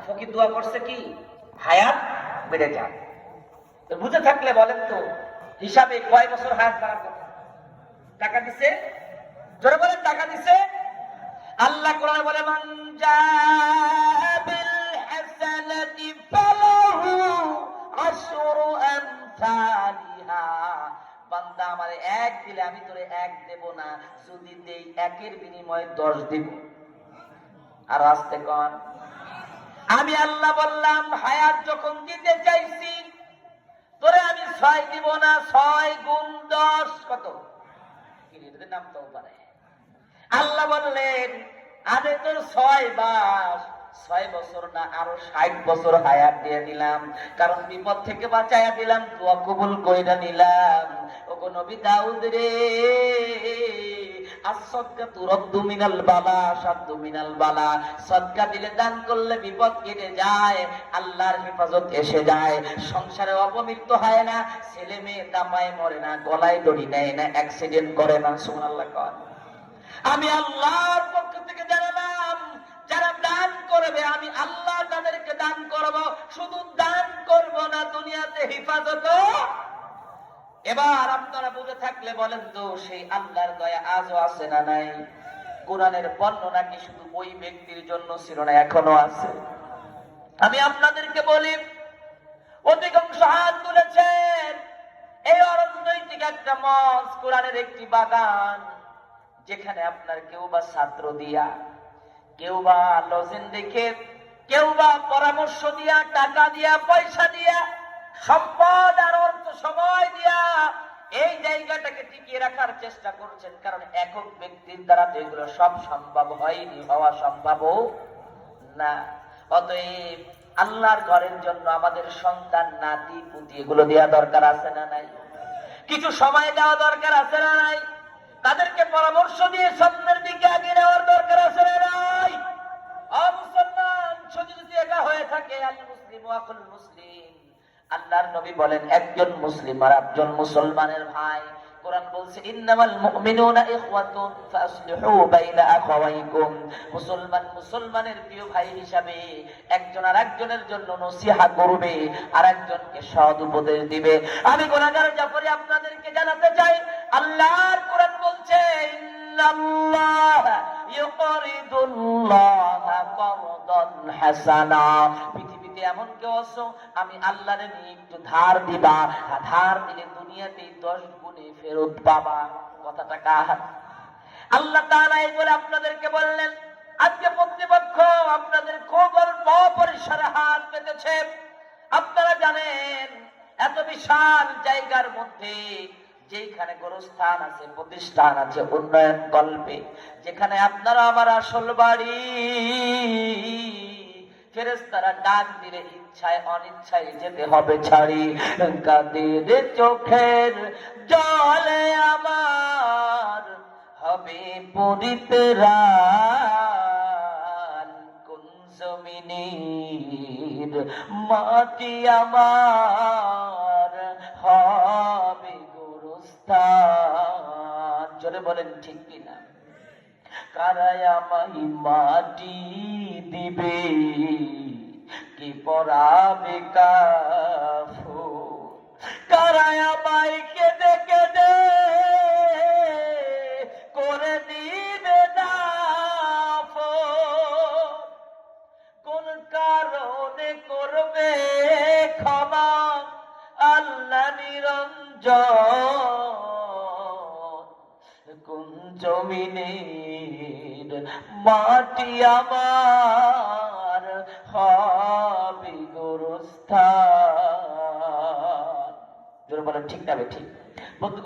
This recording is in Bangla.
ফকির দোয়া করছে কি হায়াত বেড়ে যায়। তো বুঝে থাকলে বলেন তো হিসাবে কয় বছর হায়াত বাড়ার কথা? টাকা দিছে, জোরে বলেন টাকা দিছে। আল্লাহ কোরআন বলে মান জাবিল হাসানাতি ফালাহু আশরু আমসালিহা। বান্দা আমারে এক দিলে আমি তোরে এক দেব না, যদি দেই একের বিনিময়ে 10 দিব। আর আস্তে কোন আমি আল্লাহ বললাম হায়াত যখন দিতে চাইছি তোরে আমি 6 দিব না, 6 গুণ 10 কত? কিরে নাম তো পারে। আল্লাহ বললেন আমি তোর 6 বছর না আরো 60 বছর হায়াত দিয়ে দিলাম, কারণ বিপদ থেকে বাঁচাইয়া দিলাম, দোয়া কবুল কইরা নিলাম। ওগো নবী দাউদ রে, as-সাদকাতু রাদ্দু মিনাল বালা শাদ্দু মিনাল বালা। সদকা দিলে, দান করলে বিপদ কেটে যায়, আল্লাহর হেফাজত এসে যায়, সংসারে অপমৃত্যু হয় না, ছেলে মেয়ে দাপায় মরে না, গলায় দড়ি নেয় না, অ্যাক্সিডেন্ট করে না। সুবহানাল্লাহ কর। আমি আল্লাহর পক্ষ থেকে জানালাম যারা দান করবে আমি আল্লাহ তাদেরকে দান করব, শুধু দান করব না, দুনিয়াতে হেফাজত। এবার আপনারা বুঝে থাকলে বলেন তো সেই আল্লাহর দয়া আজও আছে না নাই? কোরআনের বর্ণনা কি শুধু ওই ব্যক্তির জন্য ছিল না, এখনো আছে? আমি আপনাদেরকে বলি অধিকাংশ হাত তুলেছেন এই অরাজনৈতিক একটা মঞ্চ, কোরআনের একটি বাগান, যেখানে আপনার কেউ বা ছাত্র দিয়া, কেউ বা লজেন দেখে, কেউ বা পরামর্শ দিয়া, টাকা দিয়া, পয়সা দিয়া, সম্পদ আর অর্থ সময় দিয়া এই জায়গাটাকে টিকিয়ে রাখার চেষ্টা করছেন, কারণ একক ব্যক্তির দ্বারা তো এগুলো সব সম্ভব হয়নি, হওয়া সম্ভবও না। অতএব আল্লাহর ঘরের জন্য আমাদের সন্তান, নাতি পুতি এগুলো দেওয়া দরকার আছে না নাই? কিছু সময় দেওয়া দরকার আছে না নাই? তাদেরকে পরামর্শ দিয়ে স্বপ্নের দিকে এগিয়ে নেওয়ার দরকার আছে না নাই? মুসলমান শুধু যদি এটা হয়ে থাকে, আল মুসলিম আকুল মুসলিম, আল্লাহর নবী বলেন একজন মুসলিম আর একজন মুসলমানের ভাই। কোরআন বলছে ইন্নামাল মুমিনুনা ইখওয়াতুন ফাসলিহু বাইনা আখাওয়াইকুম। মুসলমান মুসলমানের প্রিয় ভাই হিসাবে একজন আর একজনের জন্য নসিহত করবে, আর একজনকে সৎ উপদেশ দিবে। আমি গুনাহগার জাফরি আপনাদেরকে জানাতে চাই, আল্লাহর কোরআন বলছে ইন্নাল্লাহা ইউকরিদুল্লাহা করদান হাসানা। পৃথিবীতে এমন কেউ আছো আমি আল্লাহরে নিয়ে একটু ধার দিবা, ধার দিলে দুনিয়াতে 10 গুণে ফেরত পাবা। কথাটা কার? আল্লাহ তাআলা এই বলে আপনাদেরকে বললেন আজকে প্রতিপক্ষ আপনাদের খুব অল্প পরিসরে হাত পেতেছে। আপনারা জানেন এত বিশাল জায়গার মধ্যে যেখানে গোরস্থান আছে, প্রতিষ্ঠান আছে, উন্নয়ন কল্পে, যেখানে আপনারা আমার আসল বাড়ি, ফেরেশতারা ডাক দিলে ইচ্ছায় অনিচ্ছায় যেতে হবে ছাড়ি। কাদের চোখের জলে আমার হবে পরিত্রাণ, কোন জমিনের মাটি আমার হবে গোরস্থান। জোরে বলেন ঠিক কিনা? কারায় আমায় মাটি দিবে, কি পরাবে কাফন, কারায় আমায় কেঁদে কেঁদে করে দিবে দাফন, কোন কারণে করবে ক্ষমা আল্লাহ নিরঞ্জন, কোন জমিনের মাটি আমার হবে গোরস্থান। জোরে বলেন ঠিক না? ঠিক।